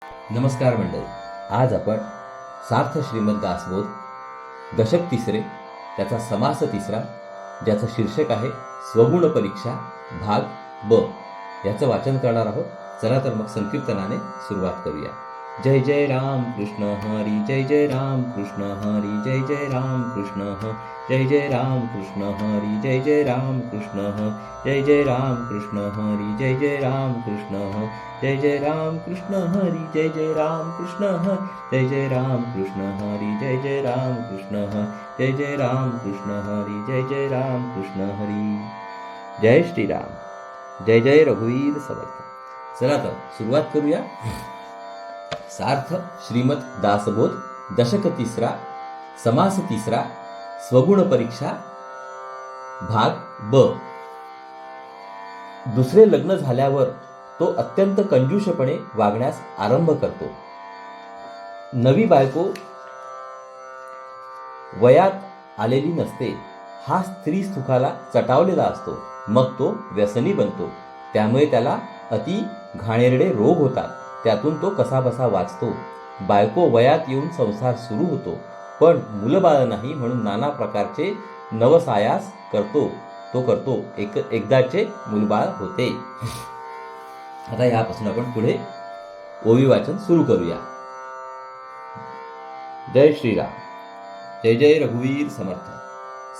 नमस्कार मंडळी. आज आपण सार्थ श्रीमद दासबोध दशक तिसरे, त्याचा समास तिसरा, ज्याचं शीर्षक आहे स्वगुण परीक्षा भाग ब, याचं वाचन करणार आहोत. चला तर मग संकीर्तनाने सुरुवात करूया. जय जय राम कृष्ण हरी, जय जय राम कृष्ण हरी, जय जय राम कृष्ण ह, जय जय राम कृष्ण हरी, जय जय राम कृष्ण ह, जय जय राम कृष्ण हरी, जय जय राम कृष्ण ह, जय जय राम कृष्ण हरी, जय जय राम कृष्ण ह, जय जय राम कृष्ण हरी, जय जय राम कृष्ण ह, जय जय राम कृष्ण हरी, जय जय राम कृष्ण हरी. जय श्रीराम. जय जय रघुवीर समर्थ. चला तर सुरुवात करूया. सार्थ श्रीमद दासबोध दशक तिसरा, समास तिसरा, स्वगुण परीक्षा भाग ब. दुसरे लग्न झाल्यावर तो अत्यंत कंजूषपणे वागण्यास आरंभ करतो. नवी बायको वयात आलेली नसते. हा स्त्री सुखाला चटावलेला असतो. मग तो व्यसनी बनतो. त्यामुळे त्याला अति घाणेरडे रोग होतात. त्यातून तो कसाबसा वाचतो. बायको वयात येऊन संसार सुरू होतो, पण मुलबाळ नाही म्हणून नाना प्रकारचे नवसायास करतो. एकदाचे मुलबाळ होते. आता यापासून आपण पुढे ओवी वाचन सुरू करूया. जय श्रीराम. जय जय रघुवीर समर्थ.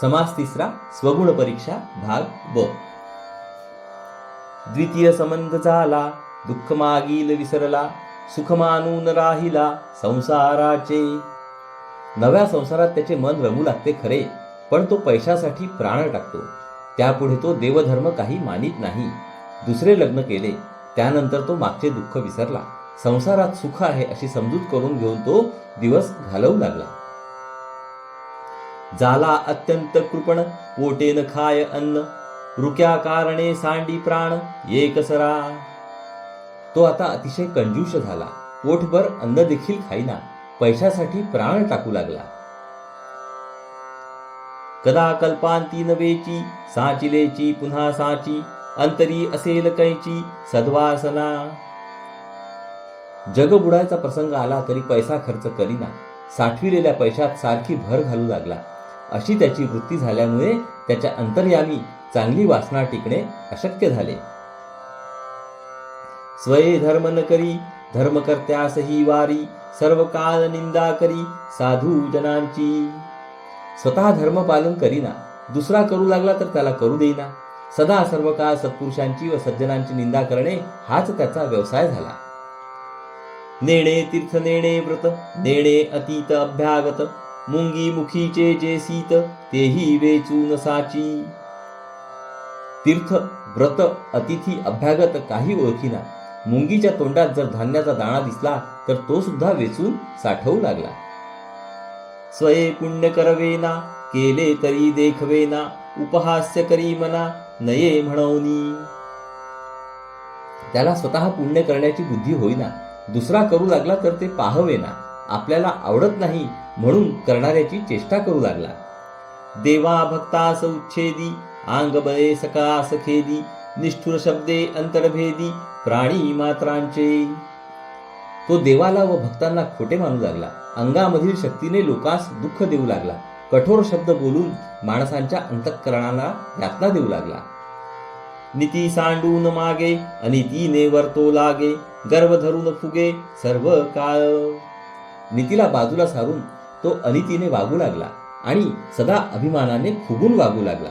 समास तिसरा, स्वगुण परीक्षा भाग ब. द्वितीय संबंध झाला, दुःख मागील विसरला, सुख मानून राहिला संसाराचे. नव्या संसारात त्याचे मन रमू लागते खरे, पण तो पैशासाठी प्राण टाकतो. त्यापुढे तो देवधर्म काही मानित नाही. दुसरे लग्न केले, त्यानंतर तो मागचे दुःख विसरला. संसारात सुख आहे अशी समजूत करून घेऊन तो दिवस घालवू लागला. झाला अत्यंत कृपण, पोटेन खाय अन्न, रुक्या कारणे सांडी प्राण एकसरा. तो आता अतिशय कंजूष झाला. पोटभर अन्न देखील खाईना. पैशासाठी प्राण टाकू लागला. कदा कल्पांती नवेची, साचिलेची पुन्हा साची, अंतरी असेल कैची सद्वासना. जग बुडायचा प्रसंग आला तरी पैसा खर्च करीना. साठविलेल्या पैशात सारखी भर घालू लागला. अशी त्याची वृत्ती झाल्यामुळे त्याच्या अंतर्यामी चांगली वासना टिकणे अशक्य झाले. स्वये धर्म न करी, धर्मकर्त्यासही वारी, सर्व काळ निंदा करी साधू जनांची. स्वतः धर्म पालन करीना, दुसरा करू लागला तर त्याला करू देईना. सदा सर्व काळ सत्पुरुषांची व सज्जनांची निंदा करणे हाच त्याचा व्यवसाय झाला. नेणे तीर्थ नेणे व्रत, नेणे अतीत अभ्यागत, मुंगी मुखीचे जे सीत तेही वेचून साची. तीर्थ व्रत अतिथी अभ्यागत काही ओळखीना. मुंगीच्या तोंडात जर धान्याचा दाणा दिसला तर तो सुद्धा वेचून साठवू लागला. स्वये पुण्य करवेना, केले तरी देखवेना, उपहास्य करी मना नये म्हणवनी. त्याला स्वतः पुण्य करण्याची बुद्धी होईना. दुसरा करू लागला तर ते पाहवेना. आपल्याला आवडत नाही म्हणून करणाऱ्याची चेष्टा करू लागला. देवा भक्तास उच्छेदी, आंग बळे सकास खेदी, निष्ठुर शब्दे अंतर्भेदी प्राणी मात्रांचे. तो देवाला व भक्तांना खोटे मानू लागला. अंगामधील शक्तीने लोकांस दुःख देऊ लागला. कठोर शब्द बोलून माणसांच्या अंतःकरणाला यातना देऊ लागला. नीती सांडून मागे, अनितीने वर्तो लागे, गर्व धरून फुगे सर्व काळ. नीतीला बाजूला सारून तो अनितीने वागू लागला आणि सदा अभिमानाने फुगून वागू लागला.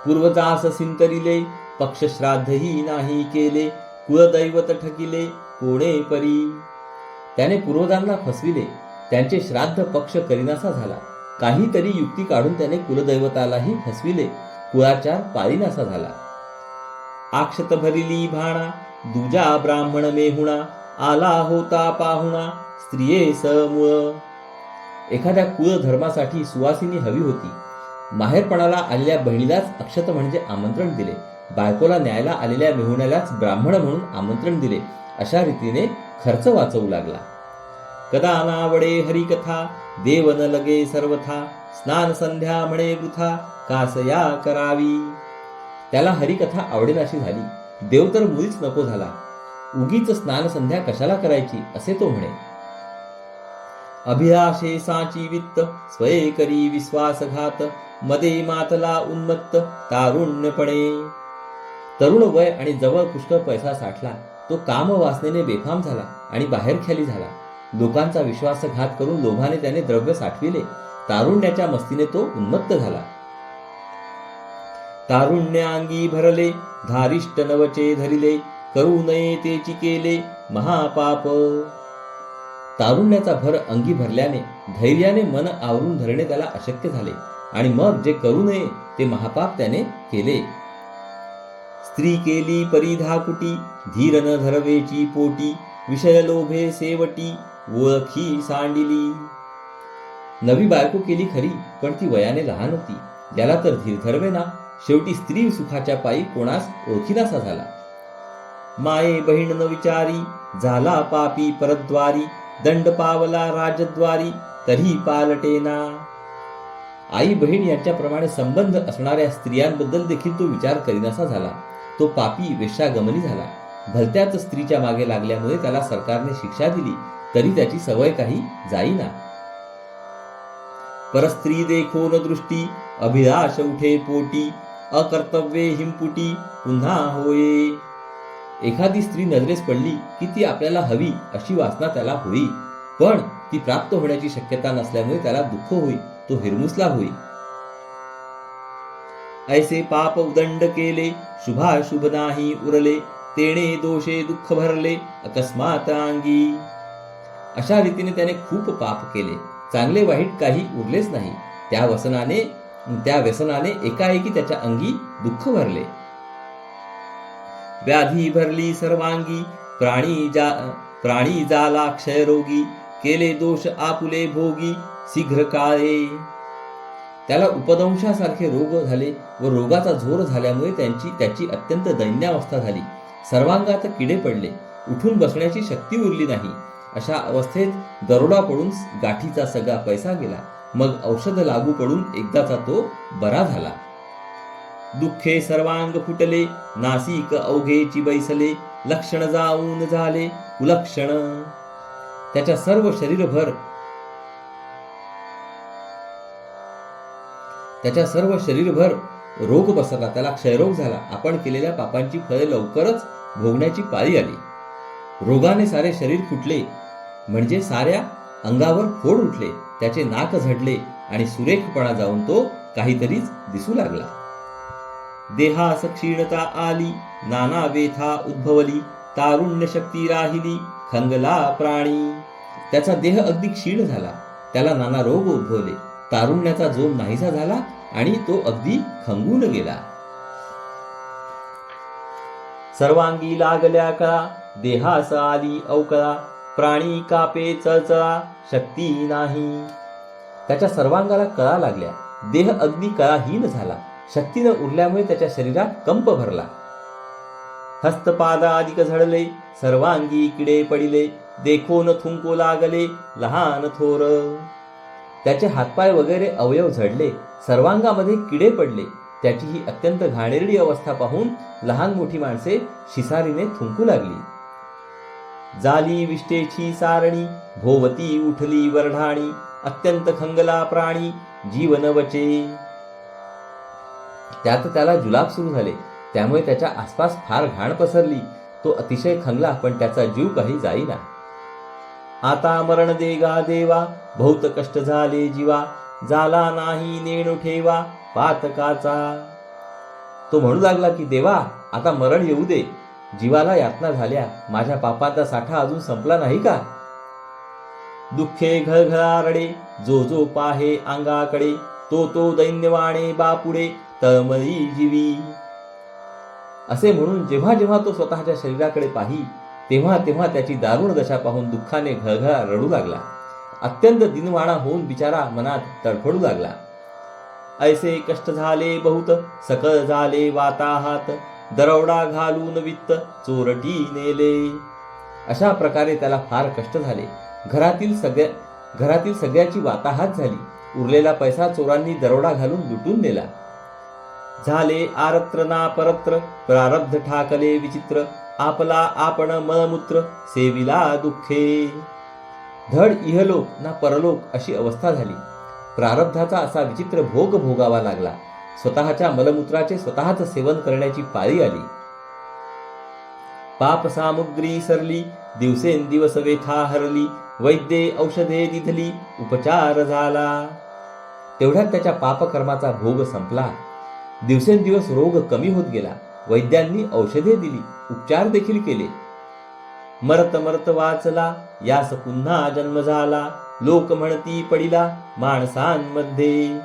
पूर्वजास सिंतरिले, पक्ष श्राद्धही नाही केले, कुलदैवत ठकिले कोणे परी. त्याने पूर्वजांना फसविले. त्यांचे श्राद्ध पक्ष करीनासा झाला. काहीतरी युक्ती काढून त्याने कुलदैवतालाही फसविले. कुळाचार पाळीनासा झाला. आक्षत भरिली भाणा, दुजा ब्राह्मण मेहुणा, आला होता पाहुणा स्त्रिये समूळ. एखाद्या कुळ धर्मासाठी सुवासिनी हवी होती. माहेरपणाला आलेल्या बहिणीलाच अक्षत म्हणजे आमंत्रण दिले. बायकोला न्यायला आलेल्या मेहुण्यालाच ब्राह्मण म्हणून आमंत्रण दिले. अशा रीतीने खर्च वाचवू लागला. कदा नावडे हरिकथा, देव न लगे सर्वथा, स्नान संध्या म्हणे वृथा कासया करावी. त्याला हरिकथा आवडेनाशी झाली. देव तर मुळीच नको झाला. उगीच स्नान संध्या कशाला करायची असे तो म्हणे. अभिलाषे साची वित्त स्वये करी विश्वासघात, मदे मातला उन्मत्त तारुण्यपणे. तरुण वय आणि जवळ पुष्कळ पैसा साठला. तो काम वासनेने बेफाम झाला आणि बाहेरख्याली झाला. लोकांचा विश्वासघात करून लोभाने त्याने द्रव्य साठविले. तारुण्याच्या मस्तीने तो उन्मत्त झाला. तारुण्याअंगी भरले धारिष्ट नवचे धरिले, करू नये तेची केले महापाप. तारुण्याचा भर अंगी भरल्याने धैर्याने मन आवरून धरणे त्याला अशक्य झाले आणि मग जे करू नये ते महापाप त्याने केले. स्त्री केली परिधाकुटी, धीर न धरवेची पोटी, विषय लोभे सेवटी ओळखी सांडिली. नवी बायको केली खरी, पण ती वयाने लहान होती. याला तर धीर धरवेना. शेवटी स्त्री सुखाच्या पायी कोणास ओळखीनासा झाला. माये बहीण न विचारी, झाला पापी परद्वारी, दंड पावला राजद्वारी, तरी पालटेना. आई बहीण यांच्याप्रमाणे संबंध असणाऱ्या स्त्रियांबद्दल देखील तो विचार करीनासा झाला. तो पापी वेश्यागमनी झाला. भलत्याच स्त्रीच्या मागे लागल्यामुळे त्याला सरकारने शिक्षा दिली, तरी त्याची सवय काही जाईना. परस्त्री देखो न दृष्टी, अभिलाष उठे पोटी, अकर्तव्ये हिंपुटी पुन्हा होये. एखादी स्त्री नजरेस पडली की ती आपल्याला हवी अशी वासना त्याला होई, पण ती प्राप्त होण्याची शक्यता नसल्यामुळे त्याला दुःख होई, तो हिरमुसला होई. ऐसे पाप उदंड केले, शुभाशुभ नाही उरले, तेणे दोषे दुःख भरले अकस्मात अंगी. अशा रीतीने त्याने खूप पाप केले. चांगले वाईट काही उरलेच नाही. त्या व्यसनाने एकाएकी त्याच्या अंगी दुःख भरले. व्याधी भरली सर्वांगी, प्राणी जाला क्षयरोगी, केले दोष आपुले भोगी शीघ्र काळे. त्याला उपदंशासारखे रोग झाले व रोगाचा जोर झाल्यामुळे त्याची अत्यंत दैन्यावस्था झाली. सर्वांगात किडे पडले, उठून बसण्याची शक्ती उरली नाही. अशा अवस्थेत दरोडा पडून गाठीचा सगळा पैसा गेला. मग औषध लागू पडून एकदाचा तो बरा झाला. दुःखे सर्वांग फुटले, नासिक अवघेची बैसले, लक्षण जाऊन झाले कुलक्षण. त्याच्या सर्व शरीरभर रोग पसरला. त्याला क्षयरोग झाला. आपण केलेल्या पापांची फळे लवकरच भोगण्याची पाळी आली. रोगाने सारे शरीर फुटले, म्हणजे साऱ्या अंगावर फोड उठले. त्याचे नाक झडले आणि सुरेखपणा जाऊन तो काहीतरीच दिसू लागला. देहास क्षीणता आली, नाना व्यथा उद्भवली, तारुण्य शक्ती राहिली खंगला प्राणी. त्याचा देह अगदी क्षीण झाला. त्याला नाना रोग उद्भवले. तारुण्याचा जोम नाहीसा झाला आणि तो अगदी खंगून गेला. सर्वांगी लागल्या कळा, देहास आली अवकळा, प्राणी कापे चळचळा शक्ती नाही. त्याच्या सर्वांगाला कळा लागल्या. देह अगदी कळाहीन झाला. शक्ती न उरल्यामुळे त्याच्या शरीरात कंप भरला. हस्तपाद अधिक झडले, सर्वांगी किडे पडिले, देखो न थुंको लागले लहान थोर. त्याचे हातपाय वगैरे अवयव झडले, सर्वांगामध्ये किडे पडले. त्याची ही अत्यंत घाणेरडी अवस्था पाहून लहान मोठी माणसे शिसारीने थुंकू लागली. झाली विष्टेची सारणी, भोवती उठली वरढाणी, अत्यंत खंगला प्राणी जीवन वचे. त्यात त्याला जुलाब सुरू झाले. त्यामुळे त्याच्या आसपास फार घाण पसरली. तो अतिशय खंगला, पण त्याचा जीव काही जाईना. आता मरण देगा देवा, बहुत कष्ट झाले जीवा, झाला नाही नेणू ठेवा पातकाचा. तो म्हणू लागला की देवा, आता मरण येऊ दे. जीवाला यातना झाल्या. माझ्या पापाचा साठा अजून संपला नाही का? दुःखे घळघळा रडे, जो जो पाहे अंगाकडे, तो दैन्यवाणे बापुडे तळमळी जीवी. असे म्हणून जेव्हा जेव्हा तो स्वतःच्या शरीराकडे पाही, तेव्हा तेव्हा त्याची दारुण दशा पाहून दुःखाने घळघळा रडू लागला. अत्यंत दिनवाणा होऊन बिचारा मनात तडफडू लागला. ऐसे कष्ट झाले बहुत, सकळ झाले वाताहात, दरोडा घालून वित्त चोरटी नेले. अशा प्रकारे त्याला फार कष्ट झाले. घरातील सगळ्याची वाताहात झाली. उरलेला पैसा चोरांनी दरोडा घालून लुटून नेला. झाले आरत्र ना परत्र, प्रारब्ध ठाकले विचित्र, आपला आपण मलमूत्र सेविला दुःखे. धड इहलोक ना परलोक अशी अवस्था झाली. प्रारब्धाचा असा विचित्र भोग भोगावा लागला. स्वतःच्या मलमूत्राचे स्वतःच सेवन करण्याची पाळी आली. पाप सामुग्री सरली, दिवसेंदिवस व्यथा हरली, वैद्ये औषधे दिधली, उपचार झाला. तेवढ्यात त्याच्या पापकर्माचा भोग संपला. दिवसेंदिवस रोग कमी होत गेला. वैद्यांनी औषधे दिली, उपचार देखील केले. मरत मरत वाचला, यास पुन्हा जन्म झाला. लोक म्हणती पडिला माणसांमध्ये.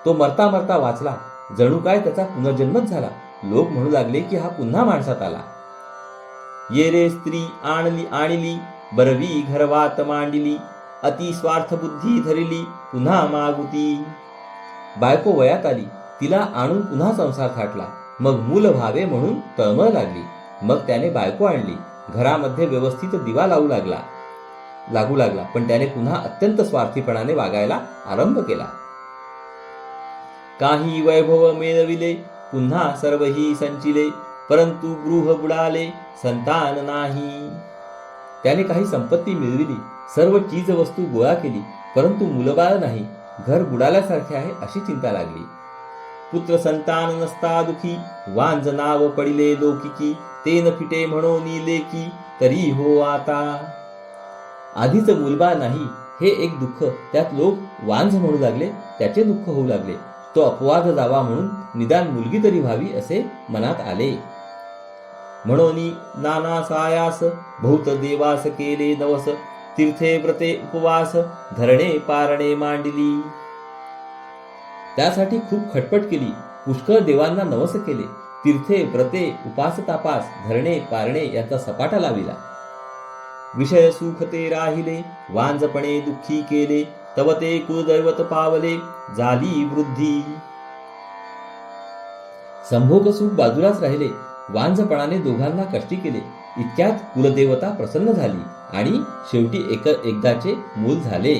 तो मरता मरता वाचला, जणू काय त्याचा पुनर्जन्मच झाला. लोक म्हणू लागले की हा पुन्हा माणसात आला. ये रे स्त्री आणली बरवी घरवात मांडिली, अति स्वार्थ बुद्धी धरिली पुन्हा मागुती. बायको वयात आली, तिला आणून पुन्हा संसार थाटला. मग मूल व्हावे म्हणून तळमळ लागली. मग त्याने बायको आणली. घरामध्ये व्यवस्थित दिवा लागू लागला, पण त्याने पुन्हा अत्यंत स्वार्थीपणाने वागायला आरंभ केला. काही वैभव मिळविले, पुन्हा सर्वही संचिले, परंतु गृह बुडाले, संतान नाही. त्याने काही संपत्ती मिळविली, सर्व चीज वस्तू गोळा केली, परंतु मुलबाळ नाही. घर बुडाल्यासारखे आहे अशी चिंता लागली. पुत्र संतान नसता दुखी, वांज नाव पडिले लौकिकी, तेन फिटे म्हणून लेकी, तरी हो आता. आधीच मुलबाळ नाही हे एक दुःख, त्यात लोक वांझ म्हणू लागले, त्याचे दुःख होऊ लागले. तो अपवाद जावा म्हणून निदान मुलगी तरी व्हावी असे मनात आले. म्हणून नाना सायास बहुत देवास केले नवस, तीर्थे व्रते उपवास धरणे पारणे मांडली. त्यासाठी खूप खटपट केली, पुष्कळ देवांना नवस केले, तीर्थे व्रते उपास तापास धरणे पारणे यांचा सपाटा लाविला. विषय सुख ते राहिले, वांझपणे दुःखी केले, तव ते कुलदैवत पावले, झाली वृद्धी. संभोग सुख बाजूलाच राहिले, वांझपणाने दोघांना कष्टी केले. इतक्यात कुलदेवता प्रसन्न झाली आणि शेवटी एकदाचे मूल झाले.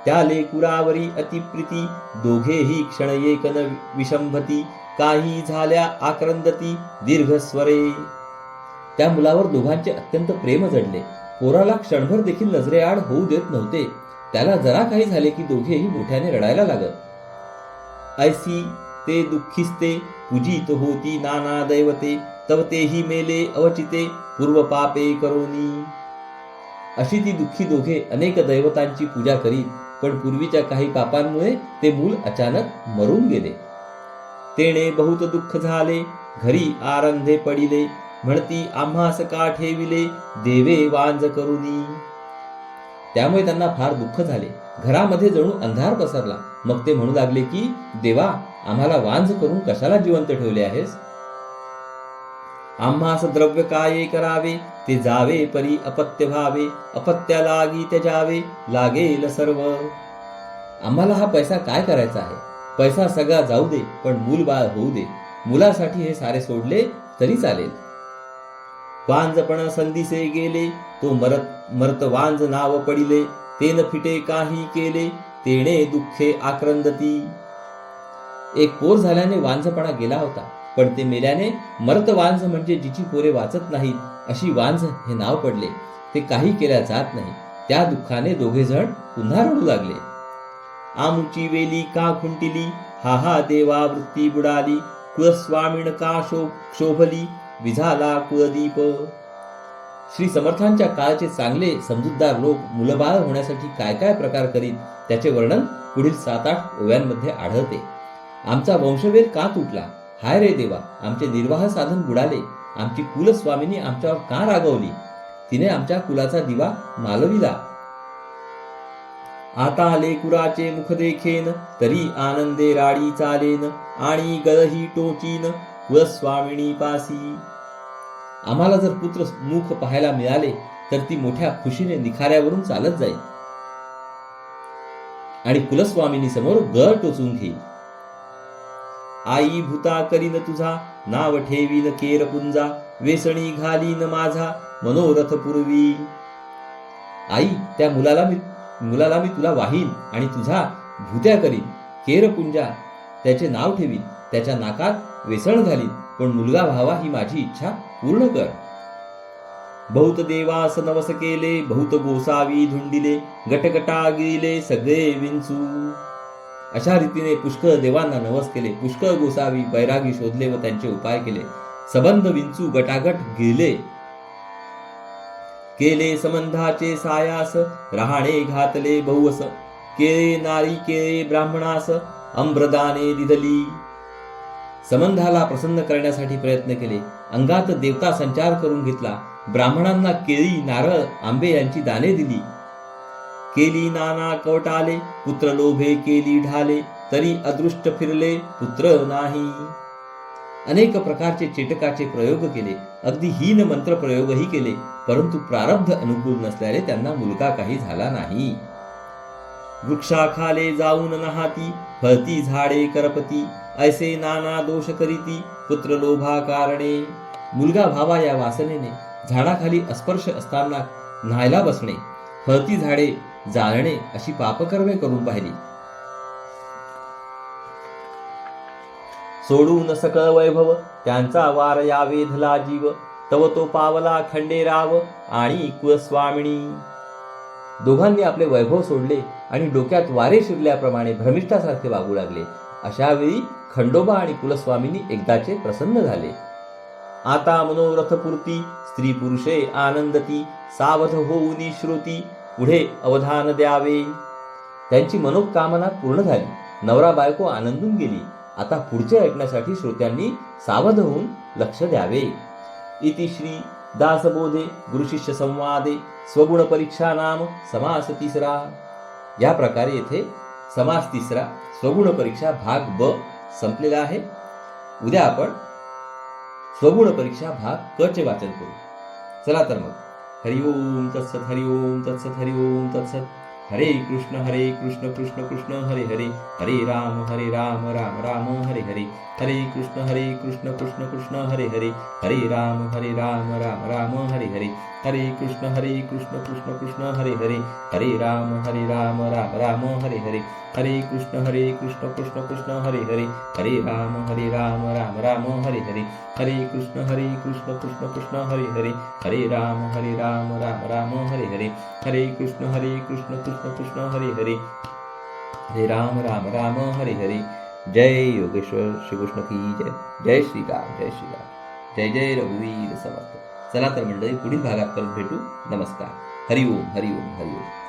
त्या लेकुरावरी अतिप्रीती, दोघेही क्षण एकन विषंभती, काही झाल्या आक्रंदती दीर्घ स्वरे. त्या मुलावर दोघांचे अत्यंत प्रेम जडले. पोराला क्षणभर देखील नजरेआड होऊ देत नव्हते. त्याला जरा काही झाले की दोघेही मोठ्याने रडायला लागत. ऐसी ते दुःखिस्ते, पूजित होती नाना दैवते, तव तेही मेले अवचिते, पूर्व पापे करोनी. अशी ती दुःखी दोघे अनेक दैवतांची पूजा करीत, पण पूर्वीच्या काही पापांमुळे ते मूल अचानक मरून गेले. तेने बहुत दुःख झाले, घरी आरंधे पडिले, म्हणती आम्हास का ठेविले, देवे वांझ करुनी. त्यामुळे त्यांना फार दुःख झाले. घरामध्ये जणू अंधार पसरला. मग ते म्हणू लागले की देवा, आम्हाला वांझ करून कशाला जिवंत ठेवले आहेस? आम्हास द्रव्य काय करावे, ते जावे परी अपत्य व्हावे, अपत्या लागी त्याजावे, लागेल सर्व. आम्हाला हा पैसा काय करायचा आहे? पैसा सगळा जाऊ दे, पण मूल बाळ होऊ दे. मुलासाठी हे सारे सोडले तरी चालेल. वांझपण संधीसे गेले, तो मरत वांझ नाव पडिले, तेन फिटे काही केले, तेने दुःखे आक्रंदती. एक पोर झाल्याने वांझपणा गेला होता, पण ते मेल्याने मरत वांझ म्हणजे जिची पोरे वाचत नाहीत अशी वांझ हे नाव पडले. ते काही केल्या जात नाही. त्या दुःखाने दोघे जण पुन्हा रडू लागले. आमुची वेली का खुंटिली, हा देवा वृत्ती बुडाली, कुलस्वामीण का शोभली, विझाला कुलदीप. श्री समर्थांच्या काळचे चांगले समजूतदार लोक मुलबाळ होण्यासाठी काय काय प्रकार करीत त्याचे वर्णन पुढील 7-8 ओव्यांमध्ये आढळते. आमचा वंशवेल का तुटला, हाय रे देवा, आमचे निर्वाह साधन बुडाले, आमची कुलस्वामिनी आमच्यावर का रागवली, तिने आमच्या कुलाचा दिवा मालविला. आता लेकुराचे मुख देखेन, तरी आनंदे राडी चालेन, आणि गळही टोचीन कुलस्वामिनी पासी. आम्हाला जर पुत्र मुख पाहायला मिळाले तर ती मोठ्या खुशीने निखाऱ्यावरून चालत जाईल आणि कुलस्वामिनी समोर गळ टोचून घेईल. आई भूता करीन तुझा, नाव ठेवीन केरपुंजा, वेसणी घालीन माझा मनोरथ पूर्वी. आई, त्या मुलाला मी तुला वाहीन आणि तुझा भूत्या करीन, केरपुंजा त्याचे नाव ठेवीन, त्याच्या नाकात वेसण घालीन, पण मुलगा व्हावा ही माझी इच्छा पूर्ण कर. बहुत देवास नवस केले, बहुत गोसावी धुंडिले, गटगटा गिळले सगळे विंचू. अशा रीतीने पुष्कळ देवांना नवस केले, पुष्कळ गोसावी बैरागी शोधले व त्यांचे उपाय केले. सबंध विंचू गटागट गिळले. केले संबंधाचे सायास, राहणे घातले बहुवस. केळे नारी केळे ब्राह्मणास, अम्रदाने दिधली. संबंधाला प्रसन्न करण्यासाठी प्रयत्न केले, अंगात देवता संचार करून घेतला. ब्राह्मणांना केळी नारळ आंबे यांची दाने दिली. केली नाना कवटाले, पुत्र लोभे केली ढाले, तरी अदृष्ट फिरले पुत्र नाही. अनेक प्रकारचे चेटकाचे प्रयोग केले, अगदी हीन मंत्र प्रयोगही केले, परंतु प्रारब्ध अनुकूल नसल्याने त्यांना मुलगा काही झाला नाही. वृक्षाखाले जाऊन नहाती, फळती झाडे करपती, ऐसे नाना दोष करीती, पुत्र लोभा कारणे. मुलगा भावा या वासनेने झाडाखाली अस्पर्श असताना न्हायला बसणे, फळती झाडे जाळणे अशी पापकर्मे करून पाहिली. सोडून सकळ वैभव त्यांचा वार या वेधला जीव, तव तो पावला खंडेराव आणि कुलस्वामिनी. दोघांनी आपले वैभव सोडले आणि डोक्यात वारे शिरल्याप्रमाणे भ्रमिष्ठासारखे वागू लागले. अशा वेळी खंडोबा आणि कुलस्वामींनी एकदाचे प्रसन्न झाले. आता मनोरथपूर्ती स्त्री पुरुषे आनंदती, सावध होऊनी श्रुती पुढे अवधान द्यावे. त्यांची मनोकामना पूर्ण झाली, नवरा बायको आनंदून गेली. आता पुढचे ऐकण्यासाठी श्रोत्यांनी सावध होऊन लक्ष द्यावे. इति श्री दासबोधे गुरुशिष्य संवादे स्वगुण परीक्षा नाम समास तिसरा. या प्रकारे येथे समास तिसरा स्वगुण परीक्षा भाग ब संपलेला आहे. उद्या आपण स्वगुण परीक्षा भाग क चे वाचन करू. चला तर मग. हरिओम तत्सत, हरिओम तत्सत, हरिओम तत्सत. हरे कृष्ण कृष्ण कृष्ण हरे हरे, हरे राम राम राम हरे हरे, हरे कृष्ण कृष्ण कृष्ण हरे हरे, हरे राम राम राम हरे हरे, हरे कृष्ण कृष्ण कृष्ण हरे हरे, हरे राम राम हरे हरे, हरे कृष्ण कृष्ण कृष्ण हरे हरे, हरे राम राम हरे हरे, हरे कृष्ण कृष्ण कृष्ण हरे हरे, हरे राम राम हरे हरे, हरे कृष्ण कृष्ण कृष्ण हरे हरे, हरे राम राम हरे हरे. जय योगेश्वर श्री कृष्ण की जय. जय श्रीराम, जय श्रीराम, जय जय रघुवीर समर्थ. चला तर मंडळी, पुढील भागात परत भेटू. नमस्कार. हरिओम हरिओम हरिओम.